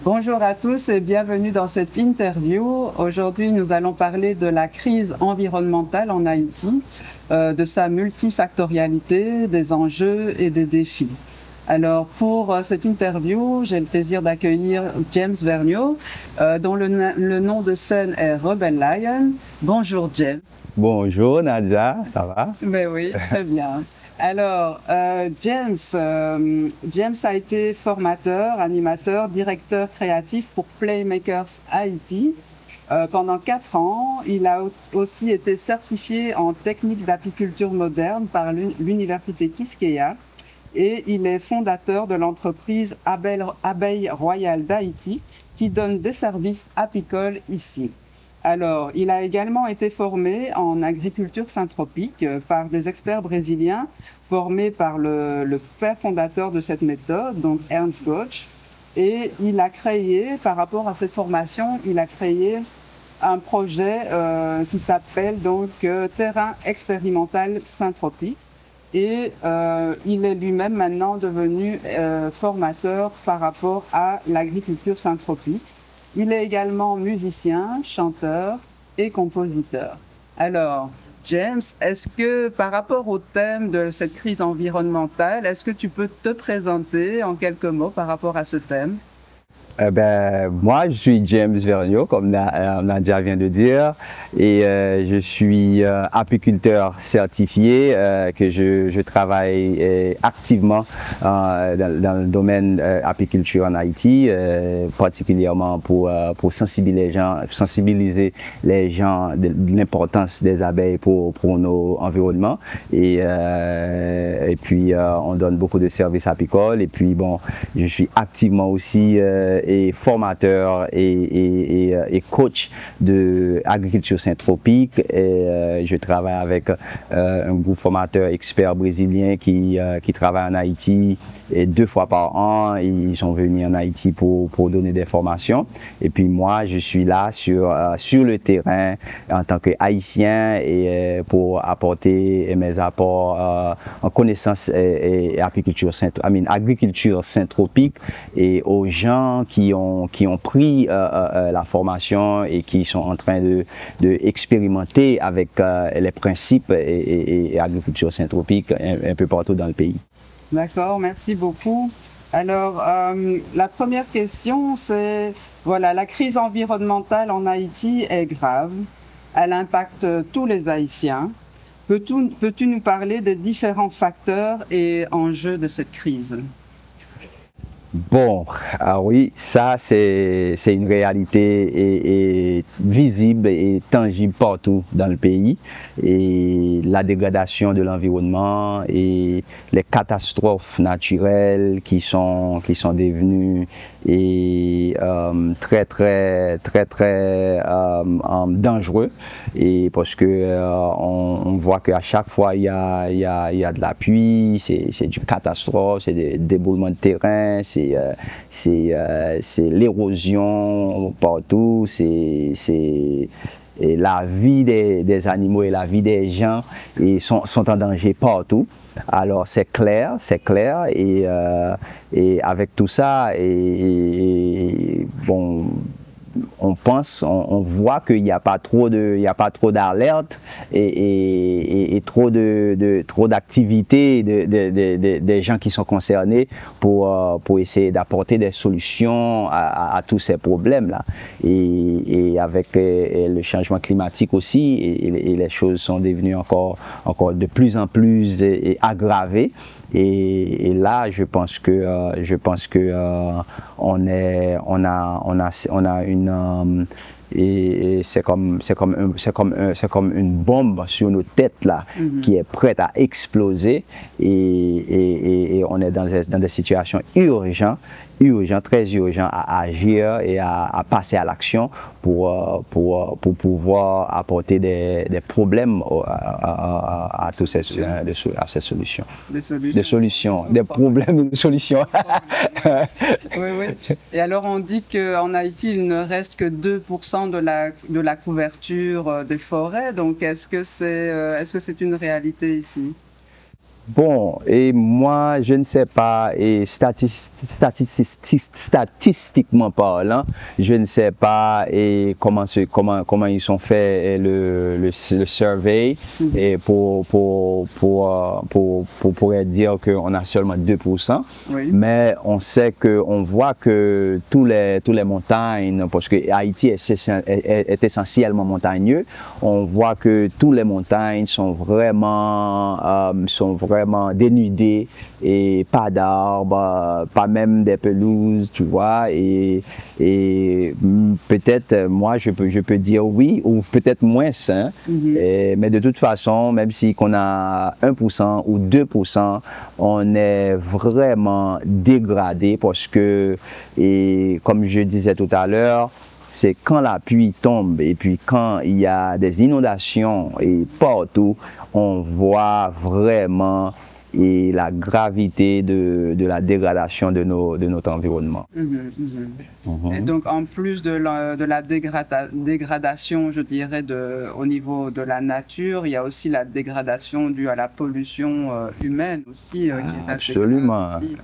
Bonjour à tous et bienvenue dans cette interview. Aujourd'hui, nous allons parler de la crise environnementale en Haïti, de sa multifactorialité, des enjeux et des défis. Alors, pour cette interview, j'ai le plaisir d'accueillir James Vergniaud, dont le nom de scène est Rebel Lion. Bonjour James. Bonjour Nadia, ça va? Ben oui, très bien. Alors, James a été formateur, animateur, directeur créatif pour Playmakers Haïti. Pendant 4 ans, il a aussi été certifié en technique d'apiculture moderne par l'université Quisqueya et il est fondateur de l'entreprise Abeille Royale d'Haïti qui donne des services apicoles ici. Alors, il a également été formé en agriculture syntropique par des experts brésiliens formés par le père fondateur de cette méthode, donc Ernst Götsch. Et il a créé, par rapport à cette formation, il a créé un projet qui s'appelle donc Terrain expérimental syntropique. Et il est lui-même maintenant devenu formateur par rapport à l'agriculture syntropique. Il est également musicien, chanteur et compositeur. Alors, James, est-ce que par rapport au thème de cette crise environnementale, est-ce que tu peux te présenter en quelques mots par rapport à ce thème? Moi, je suis James Vergniaud, comme Nadia vient de dire, et je suis apiculteur certifié, que je travaille activement dans le domaine apiculture en Haïti, particulièrement pour sensibiliser les gens de l'importance des abeilles pour nos environnements. Et puis, on donne beaucoup de services apicoles, et puis bon, je suis activement aussi et formateur et coach de agriculture syntropique. Et je travaille avec un groupe formateur expert brésilien qui travaille en Haïti et 2 fois par an. Ils sont venus en Haïti pour donner des formations. Et puis moi, je suis là sur le terrain en tant que Haïtien et pour apporter mes apports en connaissance et agriculture syntropique et aux gens qui ont pris la formation et qui sont en train de expérimenter avec les principes et agriculture syntropique un peu partout dans le pays. D'accord, merci beaucoup. Alors, la première question, c'est, voilà, la crise environnementale en Haïti est grave. Elle impacte tous les Haïtiens. Peux-tu nous parler des différents facteurs et enjeux de cette crise? Bon, oui, ça c'est une réalité et visible et tangible partout dans le pays. Et la dégradation de l'environnement et les catastrophes naturelles qui sont devenues très dangereux. Et parce que on voit qu'à chaque fois il y a de la pluie, c'est du catastrophe, c'est des déboulements de terrain, c'est l'érosion partout, et la vie des animaux et la vie des gens sont en danger partout. Alors c'est clair, et avec tout ça, bon, on voit qu'il n'y a pas trop d'alerte et trop d'activités des gens qui sont concernés pour essayer d'apporter des solutions à tous ces problèmes-là. Et avec le changement climatique aussi, et les choses sont devenues encore de plus en plus aggravées. Et là, je pense que on a une et c'est comme une bombe sur nos têtes là, qui est prête à exploser, et on est dans des situations urgentes, très urgent à agir et à passer à l'action pour pouvoir apporter des problèmes à ces solutions. Des solutions, des problèmes, des solutions. Oui, oui. Et alors on dit qu'en Haïti, il ne reste que 2% de la couverture des forêts. Donc est-ce que c'est une réalité ici? Bon, et moi, je ne sais pas, et statistiquement parlant, je ne sais pas et comment ils sont faits le survey et pour dire qu'on a seulement 2%, Oui. mais on voit que tous les montagnes, parce que Haïti est essentiellement montagneux, on voit que tous les montagnes sont vraiment dénudées et pas d'arbres, pas même des pelouses, tu vois, et peut-être moi je peux dire oui ou peut-être moins, hein, mais de toute façon, même si qu'on a 1% ou 2%, on est vraiment dégradé parce que, et comme je disais tout à l'heure, c'est quand la pluie tombe et puis quand il y a des inondations et partout, on voit vraiment et la gravité de la dégradation de notre environnement. Et donc, en plus de la dégradation, je dirais, au niveau de la nature, il y a aussi la dégradation due à la pollution humaine aussi, qui est assez grave ici.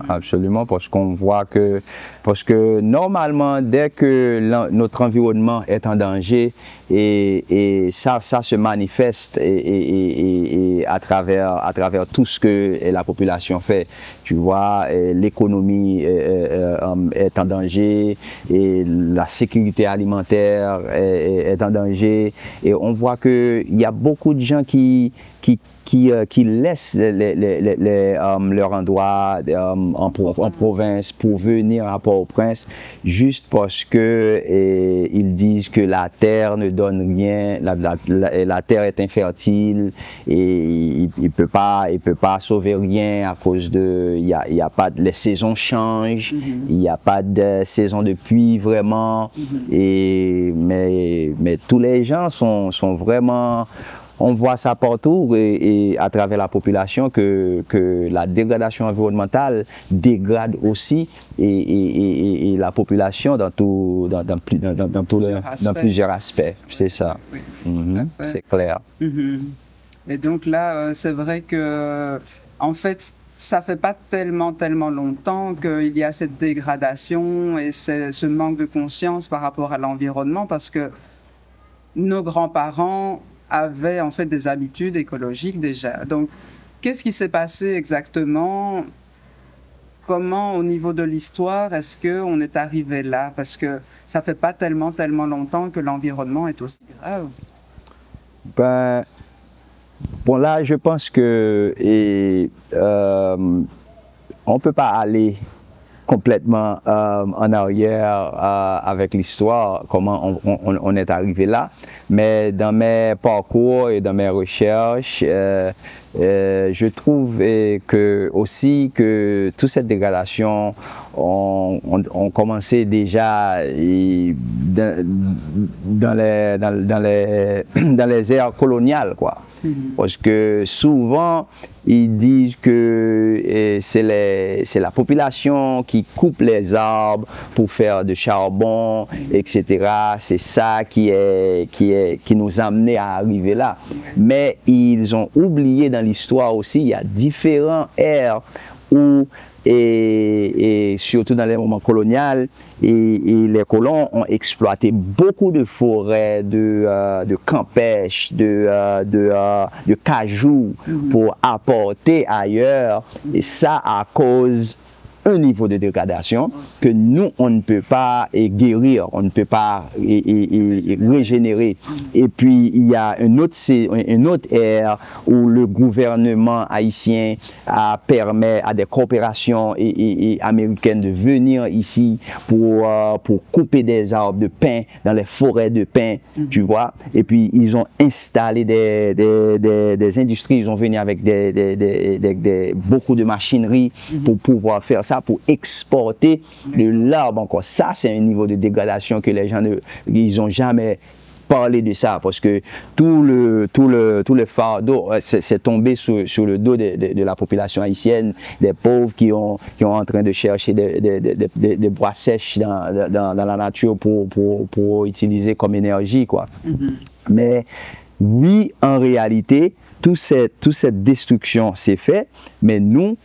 Absolument, parce qu'on voit parce que normalement, dès que notre environnement est en danger, et ça se manifeste et à travers tout ce que la population fait. Tu vois, l'économie est en danger et la sécurité alimentaire est en danger. Et on voit qu'il y a beaucoup de gens qui laissent leur endroit en province pour venir à Port-au-Prince juste parce que ils disent que la terre ne donne rien, la terre est infertile et il peut pas sauver rien à cause de il y a pas les saisons changent, il n'y a pas de saison de pluie vraiment mais tous les gens sont vraiment. On voit ça partout et à travers la population que la dégradation environnementale dégrade aussi et la population dans plusieurs aspects. C'est ça. Oui, c'est clair. Et donc là, c'est vrai que, en fait, ça fait pas tellement longtemps qu'il y a cette dégradation et ce manque de conscience par rapport à l'environnement parce que nos grands-parents avaient en fait des habitudes écologiques déjà. Donc, qu'est-ce qui s'est passé exactement? Comment, au niveau de l'histoire, est-ce qu'on est arrivé là? Parce que ça fait pas tellement longtemps que l'environnement est aussi grave. Ben, bon là, je pense que on peut pas aller complètement en arrière avec l'histoire, comment on est arrivé là. Mais dans mes parcours et dans mes recherches, je trouve aussi que toute cette dégradation ont commencé déjà dans les ères coloniales, quoi. Parce que souvent, ils disent que c'est la population qui coupe les arbres pour faire du charbon, etc. C'est ça qui nous a amené à arriver là. Mais ils ont oublié dans l'histoire aussi, il y a différentes ères où et surtout dans les moments coloniaux, et les colons ont exploité beaucoup de forêts, de campèches, de cajou pour apporter ailleurs, et ça à cause un niveau de dégradation que nous, on ne peut pas guérir, on ne peut pas régénérer. Et puis, il y a une autre ère où le gouvernement haïtien permet à des coopérations américaines de venir ici pour couper des arbres de pin dans les forêts de pin, tu vois. Et puis, ils ont installé des industries, ils ont venu avec beaucoup de machinerie pour pouvoir faire ça, pour exporter de l'arbre encore. Ça, c'est un niveau de dégradation que les gens ils n'ont jamais parlé de ça, parce que tout le fardeau c'est tombé sur le dos de la population haïtienne, des pauvres qui ont en train de chercher des bois sèches dans la nature pour utiliser comme énergie, quoi. Mais oui, en réalité, toute cette destruction s'est faite, mais nous,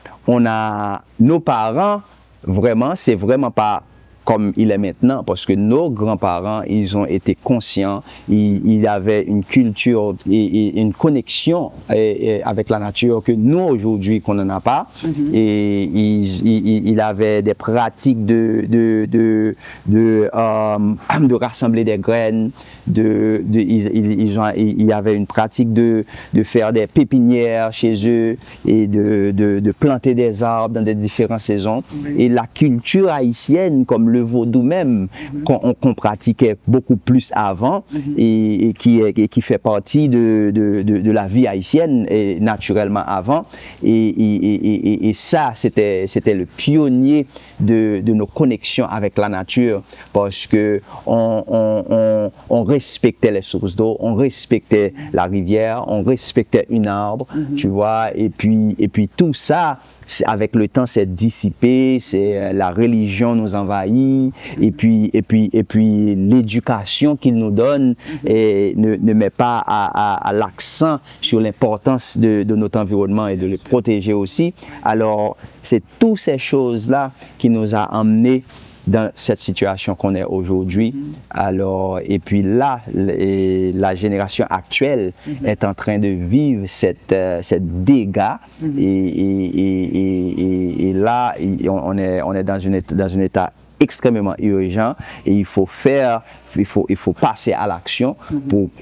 nos parents, vraiment, c'est vraiment pas comme il est maintenant, parce que nos grands-parents, ils ont été conscients, ils avaient une culture et une connexion avec la nature que nous, aujourd'hui, qu'on n'en a pas. Et ils avaient des pratiques de rassembler des graines, il y avait une pratique de faire des pépinières chez eux et de planter des arbres dans des différentes saisons. Et la culture haïtienne, comme le vaudou même, qu'on pratiquait beaucoup plus avant et qui fait partie de la vie haïtienne et naturellement avant. Et ça, c'était le pionnier de nos connexions avec la nature, parce que on respectait les sources d'eau, on respectait la rivière, on respectait un arbre, tu vois, et puis tout ça, avec le temps, c'est dissipé, la religion nous envahit, et puis l'éducation qu'il nous donne ne met pas à l'accent sur l'importance de notre environnement et de le protéger aussi. Alors, c'est toutes ces choses-là qui nous a emmenés dans cette situation qu'on est aujourd'hui. Alors, et puis là, la génération actuelle est en train de vivre cette dégât et là, on est dans un état extrêmement urgent et il faut passer à l'action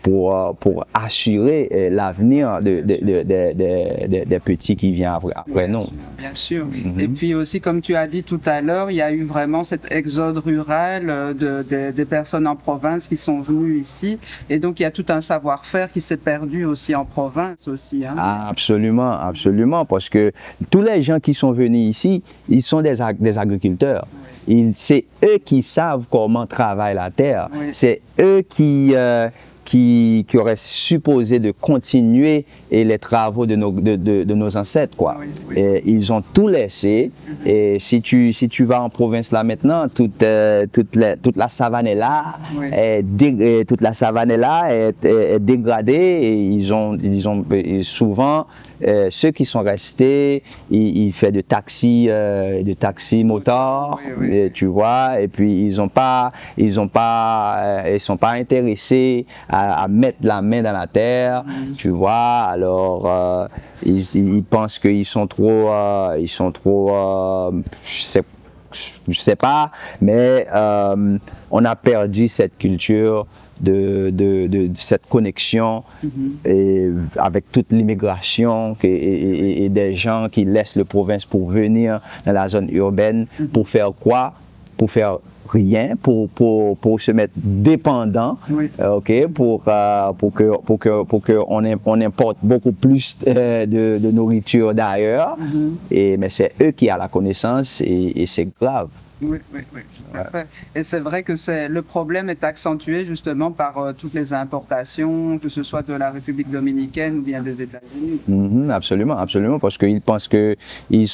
pour assurer l'avenir des petits qui viennent après nous. Bien sûr. Et puis aussi, comme tu as dit tout à l'heure, il y a eu vraiment cet exode rural des personnes en province qui sont venues ici. Et donc, il y a tout un savoir-faire qui s'est perdu aussi en province aussi. Hein. Absolument, absolument. Parce que tous les gens qui sont venus ici, ils sont des agriculteurs. C'est eux qui savent comment travaille la terre. Oui. C'est eux qui auraient supposé de continuer les travaux de nos ancêtres, quoi. Oui, oui. Et ils ont tout laissé. Et si tu vas en province là maintenant, toute la savane est là, toute la savane est là, est dégradée. Et ils ont souvent ceux qui sont restés, ils font de taxis motards, tu vois. Et puis ils sont pas intéressés à mettre la main dans la terre, tu vois. Alors ils pensent qu'ils sont trop, je sais pas, mais on a perdu cette culture de cette connexion et avec toute l'immigration et des gens qui laissent la province pour venir dans la zone urbaine pour faire quoi? Pour faire rien, pour se mettre dépendant, pour qu'on importe beaucoup plus de nourriture d'ailleurs. Mais c'est eux qui ont la connaissance et c'est grave. Oui, tout à fait. Et c'est vrai que le problème est accentué justement par toutes les importations, que ce soit de la République dominicaine ou bien des États-Unis. Absolument, absolument, parce qu'ils pensent qu'ils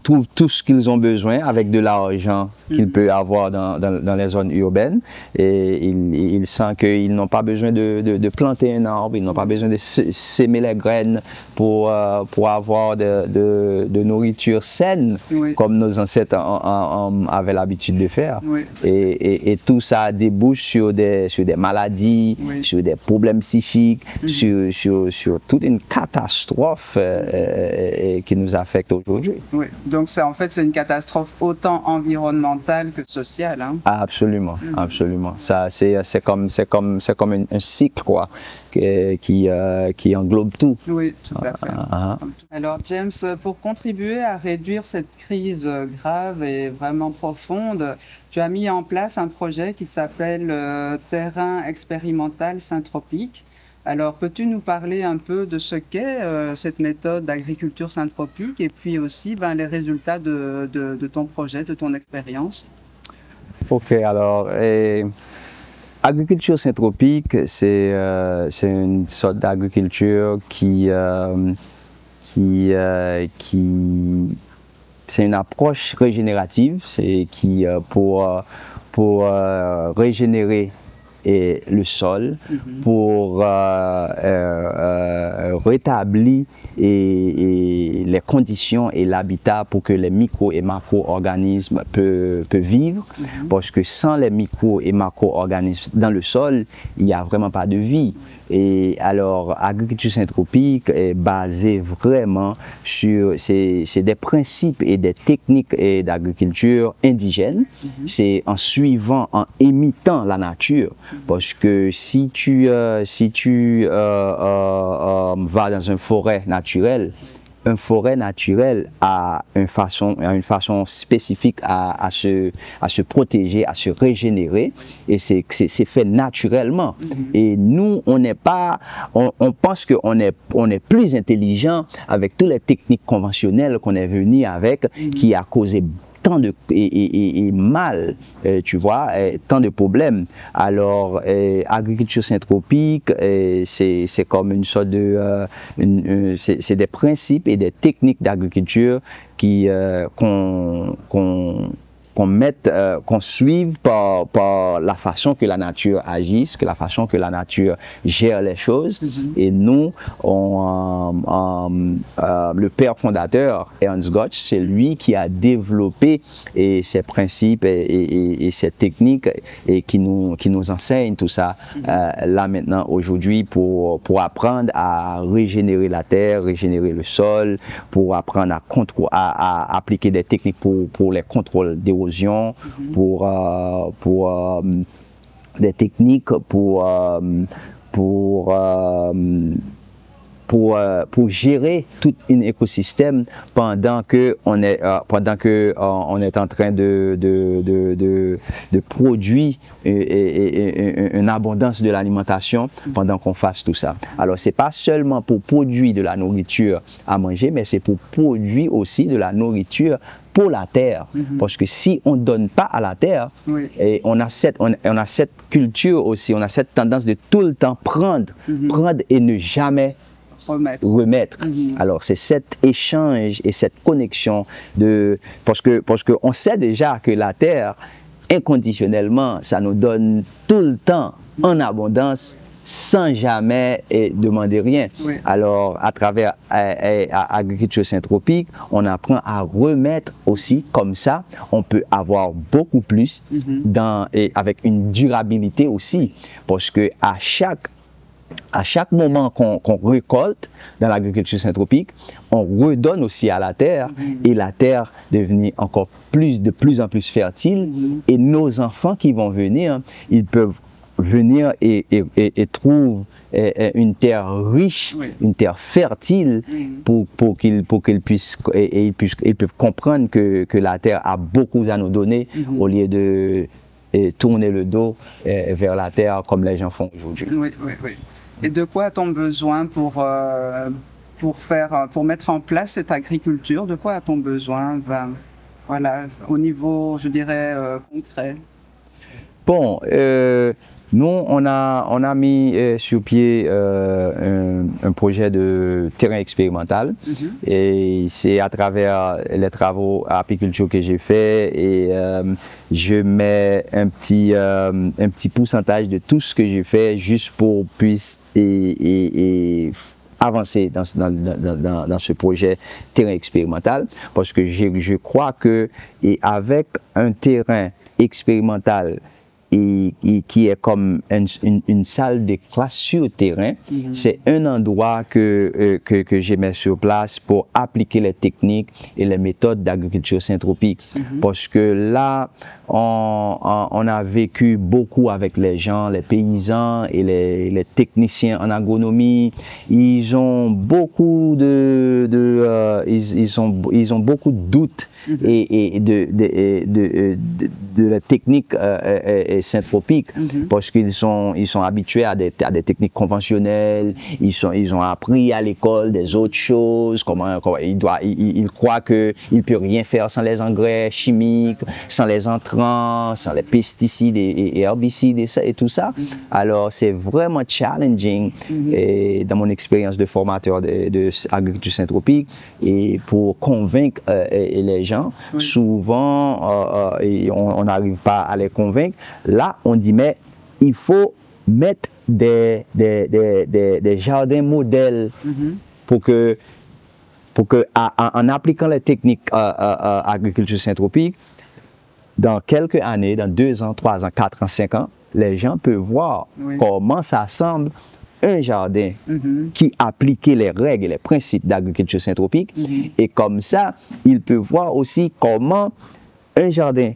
trouvent tout ce qu'ils ont besoin avec de l'argent qu'ils peuvent avoir dans les zones urbaines, et ils sentent qu'ils n'ont pas besoin de planter un arbre, ils n'ont pas besoin de s'aimer les graines pour avoir de nourriture saine, comme nos ancêtres avaient l'habitude de faire. Et tout ça débouche sur des maladies, sur des problèmes psychiques, sur toute une catastrophe qui nous affecte aujourd'hui. Donc en fait c'est une catastrophe autant environnementale que sociale. Hein. Absolument, absolument. C'est comme un cycle, quoi, qui englobe tout. Oui, tout à fait. Alors James, pour contribuer à réduire cette crise grave et vraiment profonde, tu as mis en place un projet qui s'appelle Terrain expérimental syntropique. Alors, peux-tu nous parler un peu de ce qu'est cette méthode d'agriculture syntropique et puis aussi les résultats de ton projet, de ton expérience? Ok, alors, agriculture syntropique, c'est une sorte d'agriculture c'est une approche régénérative, c'est pour régénérer le sol, pour rétablir les conditions et l'habitat pour que les micro- et macro-organismes peuvent vivre. Parce que sans les micro- et macro-organismes dans le sol, il n'y a vraiment pas de vie. Et alors, agriculture syntropique est basée vraiment sur des principes et des techniques d'agriculture indigène. C'est en suivant, en imitant la nature. Parce que si tu vas dans une forêt naturelle a une façon spécifique à se protéger, à se régénérer, et c'est fait naturellement. Et nous, on pense qu'on est plus intelligent avec toutes les techniques conventionnelles qu'on est venu avec, qui a causé tant de mal, tu vois, tant de problèmes. Alors, agriculture syntropique, c'est comme une sorte de, c'est des principes et des techniques d'agriculture qu'on suive par la façon que la nature agisse, que la façon que la nature gère les choses. Et nous, le père fondateur, Ernst Gotch, c'est lui qui a développé ces principes et ces techniques et qui nous enseigne tout ça là maintenant, aujourd'hui, pour apprendre à régénérer la terre, régénérer le sol, pour apprendre à appliquer des techniques pour les contrôles d'érosion, pour des techniques pour gérer tout un écosystème pendant que on est en train de produire une abondance de l'alimentation pendant qu'on fasse tout ça. Alors c'est pas seulement pour produire de la nourriture à manger, mais c'est pour produire aussi de la nourriture pour la terre, parce que si on ne donne pas à la terre, et on a cette culture aussi, on a cette tendance de tout le temps prendre et ne jamais remettre. Alors c'est cet échange et cette connexion parce que on sait déjà que la terre, inconditionnellement, ça nous donne tout le temps en abondance, sans jamais demander rien. Alors, à travers agriculture syntropique, on apprend à remettre aussi, comme ça, on peut avoir beaucoup plus avec une durabilité aussi, parce que à chaque moment qu'on récolte dans l'agriculture syntropique, on redonne aussi à la terre, et la terre devient encore de plus en plus fertile, et nos enfants qui vont venir, ils peuvent venir et trouvent une terre riche, une terre fertile, pour qu'ils puissent, ils peuvent comprendre que la terre a beaucoup à nous donner, au lieu de tourner le dos vers la terre comme les gens font aujourd'hui. Et de quoi a-t-on besoin pour mettre en place cette agriculture? De quoi a-t-on besoin, voilà, au niveau, je dirais, concret? Bon, nous, on a mis sur pied un projet de terrain expérimental, et c'est à travers les travaux apiculture que j'ai fait, et je mets un petit pourcentage de tout ce que j'ai fait juste pour puisse avancer dans ce projet terrain expérimental, parce que je crois que avec un terrain expérimental et qui est comme une salle de classe sur terrain, c'est un endroit que j'ai mis sur place pour appliquer les techniques et les méthodes d'agriculture syntropique. Parce que là, on a vécu beaucoup avec les gens, les paysans et les techniciens en agronomie. Ils ont beaucoup ils ont beaucoup de doutes et de la technique syntropique, parce qu'ils sont habitués à des techniques conventionnelles. Ils ont appris à l'école des autres choses, ils croient qu'ils ne peuvent rien faire sans les engrais chimiques, sans les entrants, sans les pesticides et herbicides et tout ça. Alors c'est vraiment challenging, dans mon expérience de formateur de agriculture syntropique, et pour convaincre les gens, souvent on n'arrive pas à les convaincre. Là, on dit, mais il faut mettre des jardins modèles pour que en appliquant les techniques agriculture syntropique, dans quelques années, dans 2 ans, 3 ans, 4 ans, 5 ans, les gens peuvent voir comment ça semble un jardin qui appliquait les règles et les principes d'agriculture syntropique. Et comme ça, ils peuvent voir aussi comment un jardin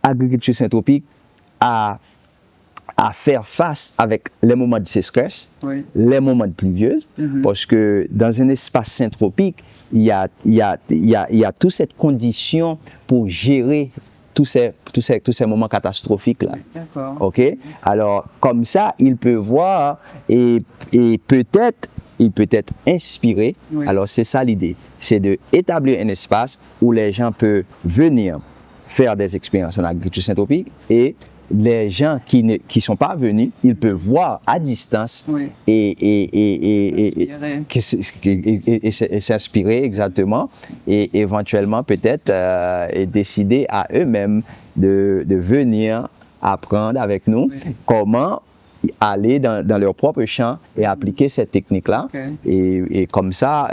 agriculture syntropique a à faire face avec les moments de sécheresse, les moments de pluvieuse, parce que dans un espace syntropique, il y a toute cette condition pour gérer tous ces moments catastrophiques là. Ok? Alors, comme ça, il peut voir et peut-être inspiré. Alors, c'est ça l'idée. C'est d'établir un espace où les gens peuvent venir faire des expériences en agriculture syntropique et les gens qui ne sont pas venus, ils peuvent voir à distance et s'inspirer exactement et éventuellement peut-être décider à eux-mêmes de venir apprendre avec nous comment aller dans leur propre champ et appliquer cette technique-là. Et comme ça,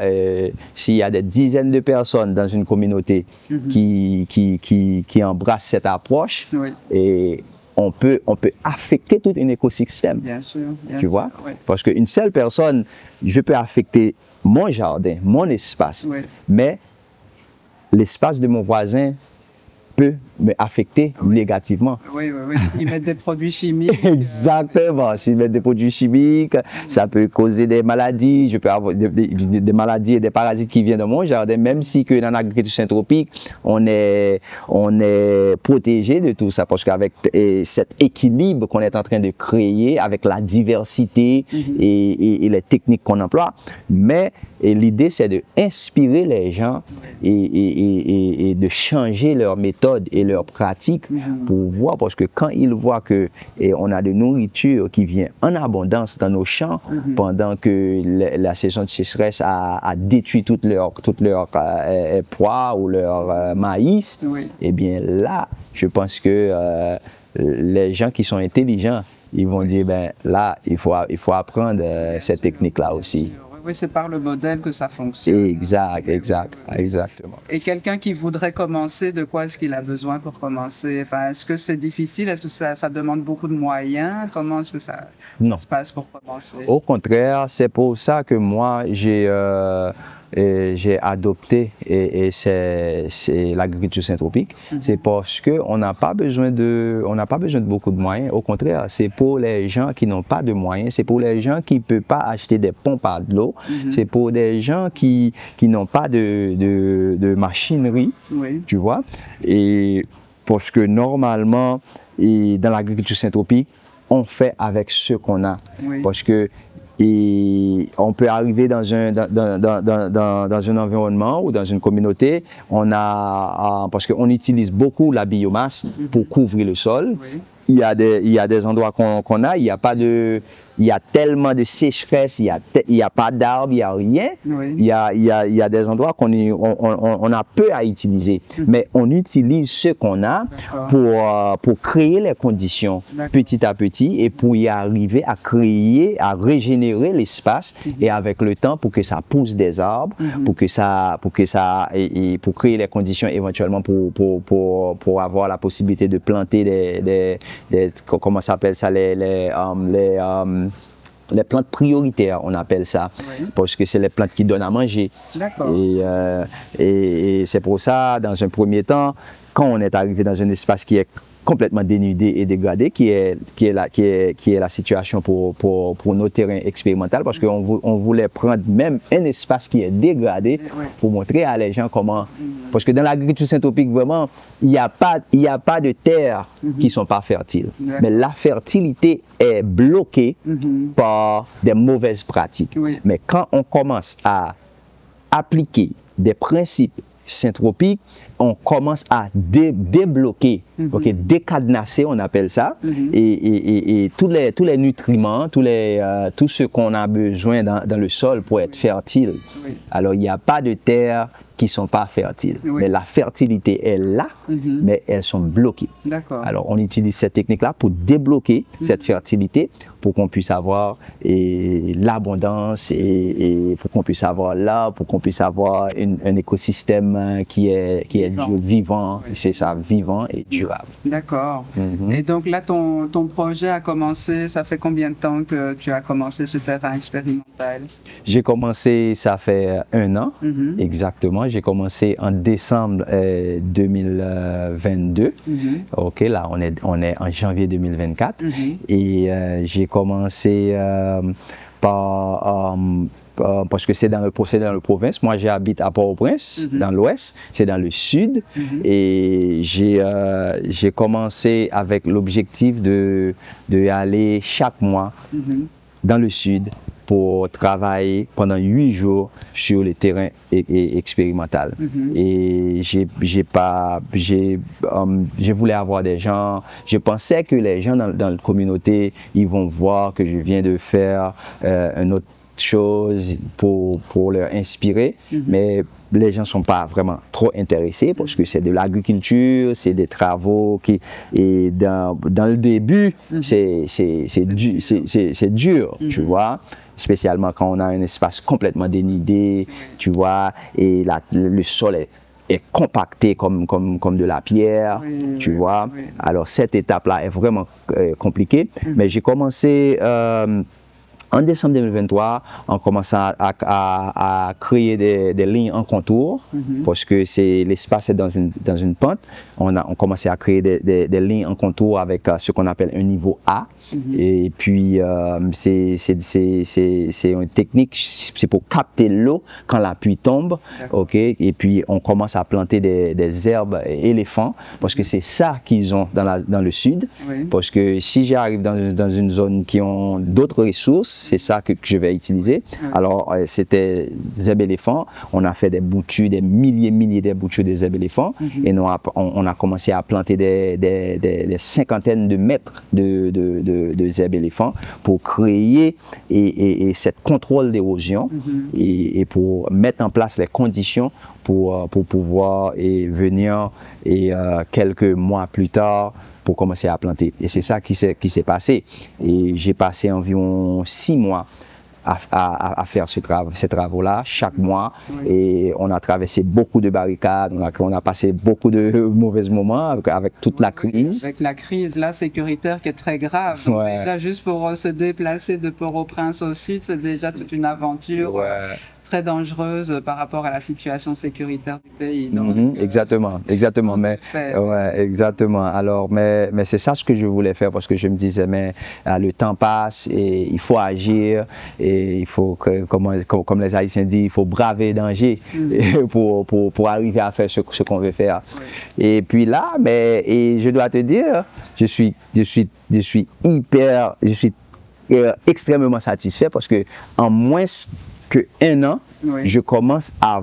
s'il y a des dizaines de personnes dans une communauté qui embrassent cette approche, et on peut affecter tout un écosystème. Bien sûr. Tu vois? Parce qu'une seule personne, je peux affecter mon jardin, mon espace, mais l'espace de mon voisin peut me affecter négativement. S'ils mettent des produits chimiques. Exactement. S'ils mettent des produits chimiques, ça peut causer des maladies. Je peux avoir des maladies et des parasites qui viennent dans mon jardin, même si que dans l'agriculture syntropique, on est protégé de tout ça, parce qu'avec cet équilibre qu'on est en train de créer, avec la diversité et les techniques qu'on emploie, mais l'idée c'est de inspirer les gens et de changer leur méthode et leur pratique pour voir, parce que quand ils voient que on a de nourriture qui vient en abondance dans nos champs, pendant que la saison de sécheresse a détruit toute leur pois ou leur maïs, et bien là, je pense que les gens qui sont intelligents, ils vont dire, ben là, il faut apprendre cette technique-là aussi. Oui, c'est par le modèle que ça fonctionne. Exactement. Et quelqu'un qui voudrait commencer, de quoi est-ce qu'il a besoin pour commencer? Enfin, est-ce que c'est difficile? Est-ce que ça demande beaucoup de moyens? Comment est-ce que ça se passe pour commencer? Au contraire, c'est pour ça que moi, j'ai adopté c'est l'agriculture syntropique. C'est parce qu'on n'a pas besoin de beaucoup de moyens. Au contraire, c'est pour les gens qui n'ont pas de moyens, c'est pour les gens qui ne peuvent pas acheter des pompes à de l'eau, c'est pour des gens qui n'ont pas de machinerie, tu vois. Et parce que normalement, dans l'agriculture syntropique, on fait avec ce qu'on a. Parce que on peut arriver dans un environnement ou dans une communauté, parce qu'on utilise beaucoup la biomasse pour couvrir le sol. Il y a des endroits qu'on a, il y a tellement de sécheresse, il y a pas d'arbres, il n'y a rien. Il y a des endroits qu'on a peu à utiliser, mais on utilise ce qu'on a pour créer les conditions petit à petit et pour y arriver à créer, à régénérer l'espace et avec le temps pour que ça pousse des arbres, pour créer les conditions éventuellement pour avoir la possibilité de planter comment ça s'appelle ça, les plantes prioritaires, on appelle ça, parce que c'est les plantes qui donnent à manger. Et c'est pour ça, dans un premier temps, quand on est arrivé dans un espace qui est complètement dénudé et dégradé, qui est la situation pour nos terrains expérimentaux, parce qu'on voulait prendre même un espace qui est dégradé pour montrer à les gens comment... Parce que dans l'agriculture syntropique, vraiment, il n'y a pas de terres qui ne sont pas fertiles. Mais la fertilité est bloquée par des mauvaises pratiques. Mais quand on commence à appliquer des principes syntropiques, on commence à débloquer, décadenasser, on appelle ça, et tous les nutriments, tout ce qu'on a besoin dans le sol pour être fertile. Alors, il n'y a pas de terre qui ne sont pas fertiles. Oui. Mais la fertilité est là, mais elles sont bloquées. D'accord. Alors, on utilise cette technique-là pour débloquer cette fertilité, pour qu'on puisse avoir l'abondance et pour qu'on puisse avoir pour qu'on puisse avoir un écosystème qui est vivant, Oui. c'est ça, vivant et durable. D'accord. Et donc là, ton projet a commencé, ça fait combien de temps que tu as commencé ce terrain expérimental? J'ai commencé, ça fait 1 an, exactement. J'ai commencé en décembre 2022. Ok, là, on est en janvier 2024. Et j'ai commencé parce que c'est dans le province. Moi, j'habite à Port-au-Prince, dans l'ouest, c'est dans le sud. Et j'ai commencé avec l'objectif de aller chaque mois dans le sud pour travailler pendant 8 jours sur le terrain expérimental. Et je voulais avoir des gens, je pensais que les gens dans la communauté, ils vont voir que je viens de faire une autre chose pour leur inspirer, mais les gens ne sont pas vraiment trop intéressés parce que c'est de l'agriculture, c'est des travaux et dans le début, c'est dur, tu vois. Spécialement quand on a un espace complètement dénudé, tu vois, et le sol est compacté comme de la pierre, tu vois. Alors cette étape-là est vraiment compliquée, mais j'ai commencé en décembre 2023, on commence à créer des lignes en contour parce que l'espace est dans une pente. On commençait à créer des lignes en contour avec ce qu'on appelle un niveau A. Et puis, c'est une technique, c'est pour capter l'eau quand la pluie tombe. Okay? Et puis, on commence à planter des herbes éléphants parce que c'est ça qu'ils ont dans le sud. Parce que si j'arrive dans une zone qui ont d'autres ressources, c'est ça que je vais utiliser. Alors, c'était des herbes éléphants. On a fait des boutures, des milliers de boutures des herbes éléphants. Et on a commencé à planter des cinquantaines de mètres de herbes éléphants pour créer et cette contrôle d'érosion et pour mettre en place les conditions pour pouvoir venir quelques mois plus tard pour commencer à planter. Et c'est ça qui s'est passé. Et j'ai passé environ 6 mois à faire ces travaux-là chaque mois. Et on a traversé beaucoup de barricades, on a passé beaucoup de mauvais moments avec toute la crise. Avec la crise là, sécuritaire qui est très grave. Donc déjà, juste pour se déplacer de Port-au-Prince au sud, c'est déjà toute une aventure. Très dangereuse par rapport à la situation sécuritaire du pays. Donc, exactement. Mais exactement. Alors, mais c'est ça ce que je voulais faire parce que je me disais, mais le temps passe et il faut agir et il faut comme les Haïtiens disent, il faut braver les dangers pour arriver à faire ce qu'on veut faire. Et puis là, et je dois te dire, je suis extrêmement satisfait parce que en moins que 1 an, je commence à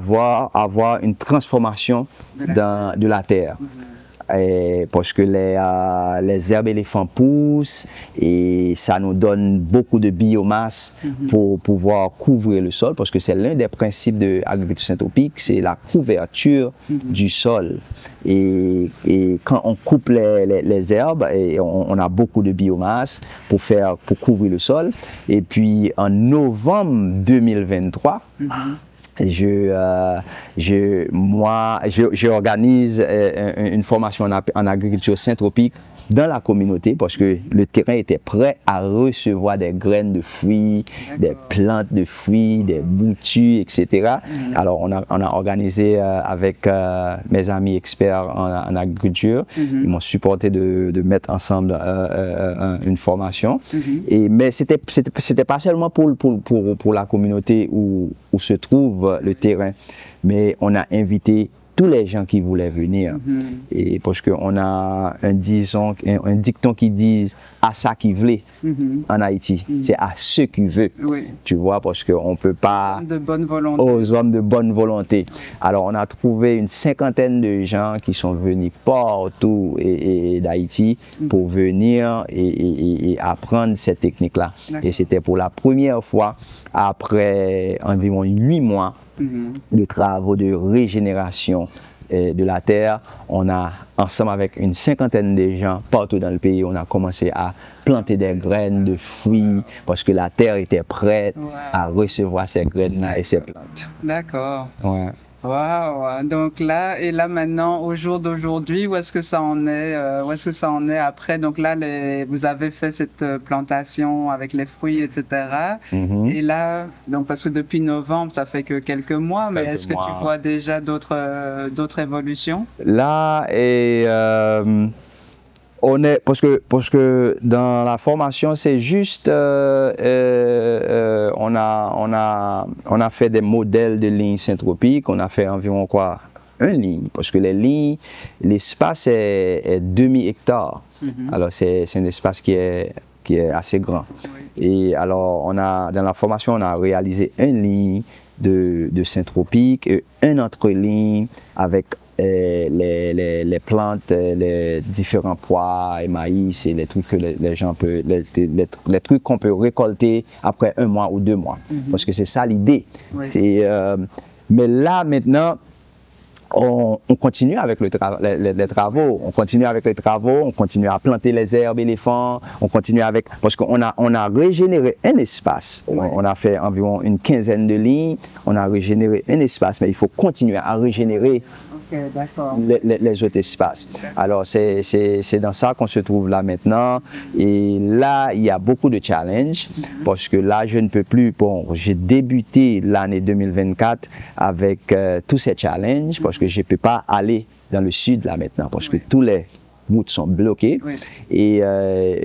avoir une transformation de la terre. Parce que les herbes éléphants poussent et ça nous donne beaucoup de biomasse pour pouvoir couvrir le sol parce que c'est l'un des principes de l'agriculture syntropique, c'est la couverture du sol. Et quand on coupe les herbes, on a beaucoup de biomasse pour couvrir le sol. Et puis en novembre 2023, j'organise une formation en agriculture syntropique dans la communauté parce que le terrain était prêt à recevoir des graines de fruits, des plantes de fruits, des boutures, etc. Alors on a organisé avec mes amis experts en agriculture, ils m'ont supporté de mettre ensemble une formation. Mais c'était pas seulement pour la communauté où se trouve le terrain, mais on a invité tous les gens qui voulaient venir. Et parce qu'on a un dicton qui dit à ça qui voulait en Haïti. C'est à ceux qui veulent. Tu vois, parce qu'on ne peut pas. Aux hommes de bonne volonté. Alors, on a trouvé une cinquantaine de gens qui sont venus partout d'Haïti pour venir et apprendre cette technique-là. Et c'était pour la première fois après environ 8 mois de travaux de régénération de la terre. On a, ensemble avec une cinquantaine de gens partout dans le pays, on a commencé à planter des graines de fruits parce que la terre était prête à recevoir ces graines-là et ces plantes. D'accord. Ouais. Waouh! Donc là, et là maintenant, au jour d'aujourd'hui, où est-ce que ça en est? Où est-ce que ça en est après? Donc là, vous avez fait cette plantation avec les fruits, etc. Et là, donc parce que depuis novembre, ça fait que quelques mois, mais est-ce que tu vois déjà d'autres évolutions? Là, on est, parce que dans la formation, c'est juste, on a fait des modèles de lignes syntropiques, on a fait environ quoi? Une ligne, parce que les lignes, l'espace est demi-hectare. Alors c'est un espace qui est assez grand. Et alors, dans la formation, on a réalisé une ligne de syntropique et une autre ligne avec les plantes, les différents pois et maïs et les trucs que les gens peuvent, les trucs qu'on peut récolter après 1 mois ou 2 mois. Parce que c'est ça l'idée. Mais là, maintenant, on continue avec les travaux, on continue à planter les herbes éléphants, on continue avec, parce qu'on a régénéré un espace, on a fait environ une quinzaine de lignes, on a régénéré un espace, mais il faut continuer à régénérer les autres espaces. Alors c'est dans ça qu'on se trouve là maintenant, et là il y a beaucoup de challenges, parce que là je ne peux plus, bon, j'ai débuté l'année 2024 avec tous ces challenges, parce que je ne peux pas aller dans le sud là maintenant, parce que tous les routes sont bloquées. Et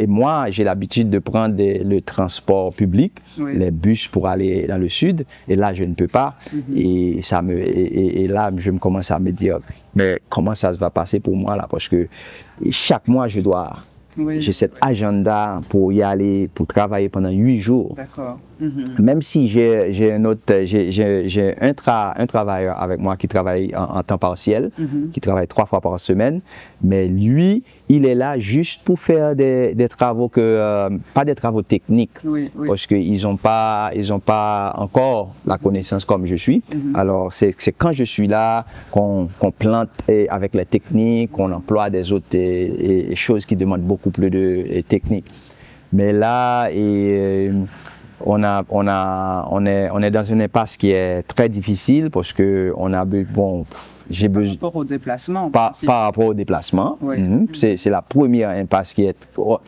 moi, j'ai l'habitude de prendre le transport public, les bus pour aller dans le sud. Et là, je ne peux pas. Et là, je me commence à me dire, mais comment ça va passer pour moi là? Parce que chaque mois, j'ai cet agenda pour y aller, pour travailler pendant 8 jours. D'accord. Même si j'ai un travailleur avec moi qui travaille en temps partiel, qui travaille 3 fois par semaine, mais lui, il est là juste pour faire des travaux, pas des travaux techniques, parce qu'ils n'ont pas encore la connaissance comme je suis. Alors c'est quand je suis là qu'on plante avec les techniques, qu'on emploie des autres choses qui demandent beaucoup plus de techniques. Mais là, on est dans une impasse qui est très difficile, parce que j'ai besoin. Par rapport au déplacement. Par rapport au déplacement. C'est la première impasse qui est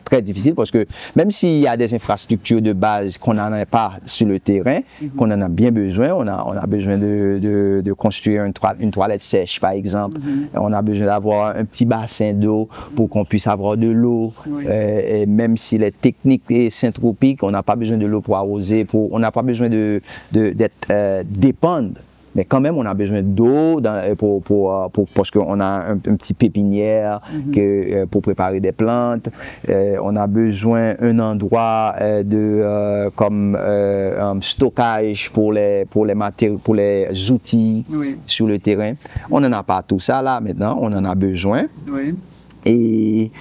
très difficile, parce que même s'il y a des infrastructures de base qu'on n'en a pas sur le terrain, qu'on en a bien besoin, on a besoin de construire une toilette sèche par exemple, on a besoin d'avoir un petit bassin d'eau pour qu'on puisse avoir de l'eau, et même si les techniques syntropiques, on n'a pas besoin de l'eau pour arroser, on n'a pas besoin d'être dépendre. Mais quand même, on a besoin d'eau parce qu'on a un petit pépinière pour préparer des plantes. On a besoin d'un endroit comme stockage pour les matériaux, pour les outils sur le terrain. On n'en a pas tout ça là maintenant, on en a besoin. Et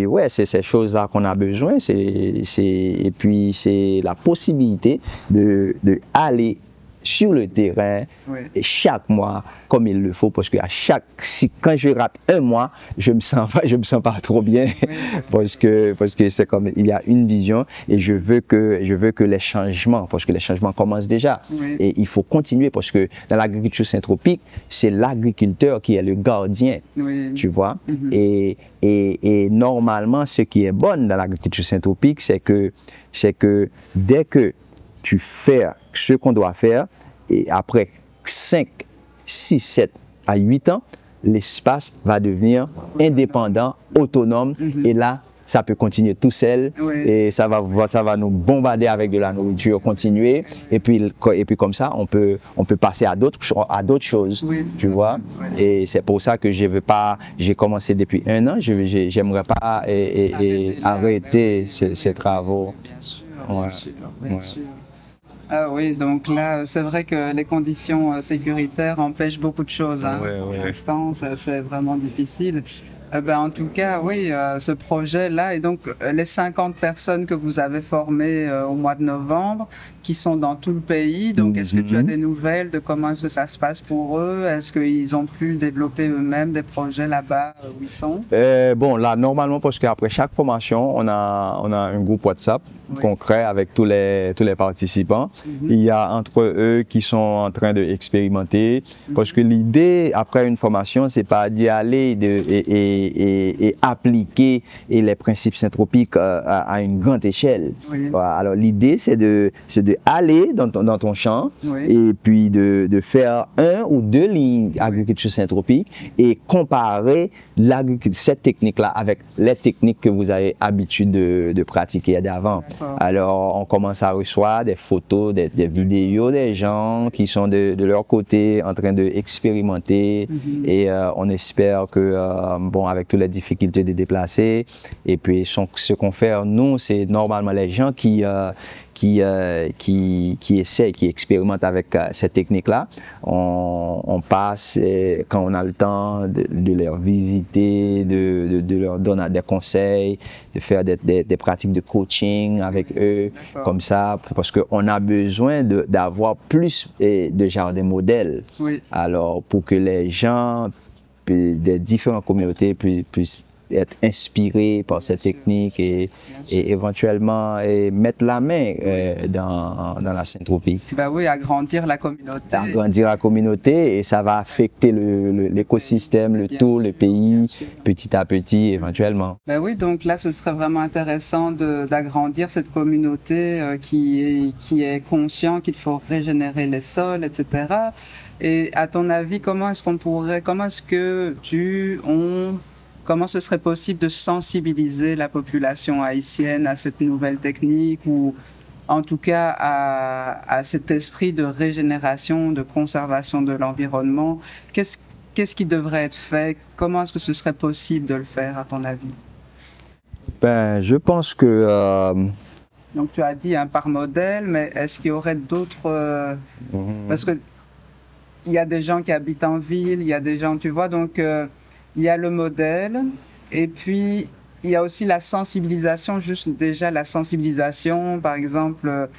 ouais, c'est ces choses-là qu'on a besoin. Et puis c'est la possibilité de aller sur le terrain et chaque mois comme il le faut, parce que quand je rate 1 mois, je me sens pas trop bien, parce que c'est comme il y a une vision, et je veux que les changements, parce que les changements commencent déjà, et il faut continuer, parce que dans l'agriculture syntropique, c'est l'agriculteur qui est le gardien, tu vois, et normalement ce qui est bon dans l'agriculture syntropique, c'est que dès que tu fais ce qu'on doit faire, et après 5, 6, 7 à 8 ans, l'espace va devenir indépendant, autonome, et là, ça peut continuer tout seul, et ça va nous bombarder avec de la nourriture, continuer, et puis comme ça, on peut passer à d'autres choses, tu vois. Et c'est pour ça que j'ai commencé depuis 1 an, j'aimerais pas arrêter ces travaux. Bien sûr. Ah oui, donc là, c'est vrai que les conditions sécuritaires empêchent beaucoup de choses. Pour l'instant, c'est vraiment difficile. En tout cas, oui, ce projet-là, et donc les 50 personnes que vous avez formées au mois de novembre, qui sont dans tout le pays. Donc, est-ce que tu as des nouvelles de comment est-ce que ça se passe pour eux? Est-ce qu'ils ont pu développer eux-mêmes des projets là-bas où ils sont? Bon, là, normalement, parce qu'après chaque formation, on a un groupe WhatsApp qu'on crée avec tous les participants. Il y a entre eux qui sont en train d'expérimenter. Parce que l'idée, après une formation, c'est pas d'y aller et appliquer les principes synthropiques à une grande échelle. Voilà. Alors, l'idée, c'est de aller dans ton champ et puis de faire 1 ou 2 lignes agriculture synthropique et comparer cette technique-là avec les techniques que vous avez l'habitude de pratiquer d'avant. Alors, on commence à recevoir des photos, des vidéos des gens qui sont de leur côté en train d'expérimenter et on espère que, bon, avec toutes les difficultés de déplacer, et puis ce qu'on fait, nous, c'est normalement les gens qui essaient, qui expérimentent avec cette technique-là. On passe, quand on a le temps, de leur visiter, de leur donner des conseils, de faire des pratiques de coaching avec eux, comme ça, parce qu'on a besoin d'avoir plus de genre de modèles. Alors, pour que les gens des différentes communautés puissent être inspirés par cette technique et éventuellement mettre la main dans la syntropie. Ben oui, agrandir la communauté. Agrandir la communauté, et ça va affecter l'écosystème, le pays, petit à petit éventuellement. Ben oui, donc là ce serait vraiment intéressant d'agrandir cette communauté qui est conscient qu'il faut régénérer les sols, etc. Et à ton avis, comment est-ce comment ce serait possible de sensibiliser la population haïtienne à cette nouvelle technique, ou en tout cas à cet esprit de régénération, de conservation de l'environnement? Qu'est-ce qui devrait être fait? Comment est-ce que ce serait possible de le faire, à ton avis? Ben, je pense que... Donc tu as dit par modèle, mais est-ce qu'il y aurait d'autres... Parce que il y a des gens qui habitent en ville, il y a des gens, tu vois, donc... il y a le modèle, et puis il y a aussi la sensibilisation, juste déjà la sensibilisation, par exemple,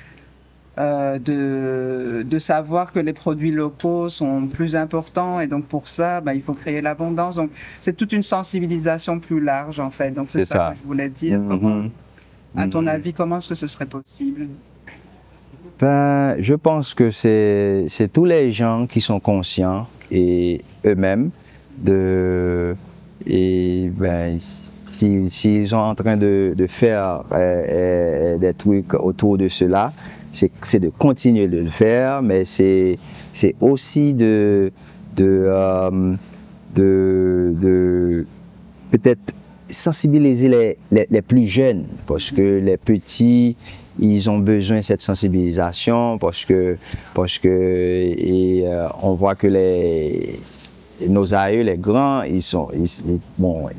de savoir que les produits locaux sont plus importants, et donc pour ça, il faut créer l'abondance. Donc c'est toute une sensibilisation plus large en fait. Donc c'est ça que je voulais dire. À ton avis, comment est-ce que ce serait possible? Ben, je pense que c'est tous les gens qui sont conscients et eux-mêmes s'ils sont en train de faire des trucs autour de cela, c'est de continuer de le faire, mais c'est aussi de peut-être sensibiliser les plus jeunes, parce que les petits, ils ont besoin de cette sensibilisation, parce que on voit que nos aïeux, les grands, ils s'en vont.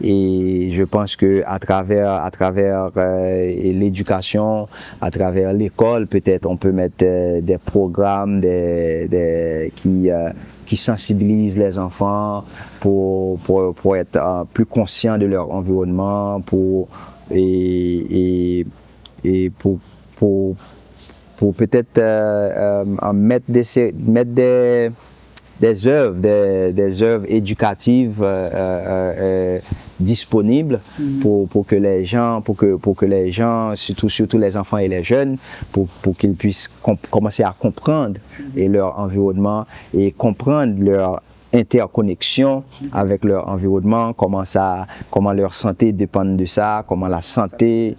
Et je pense que à travers l'éducation, à travers l'école, peut-être on peut mettre des programmes qui sensibilisent les enfants pour être plus conscients de leur environnement, pour peut-être mettre des œuvres éducatives disponibles pour que les gens, surtout les enfants et les jeunes, pour qu'ils puissent commencer à comprendre leur environnement et comprendre leur interconnexion avec leur environnement, comment leur santé dépend de ça, comment la santé,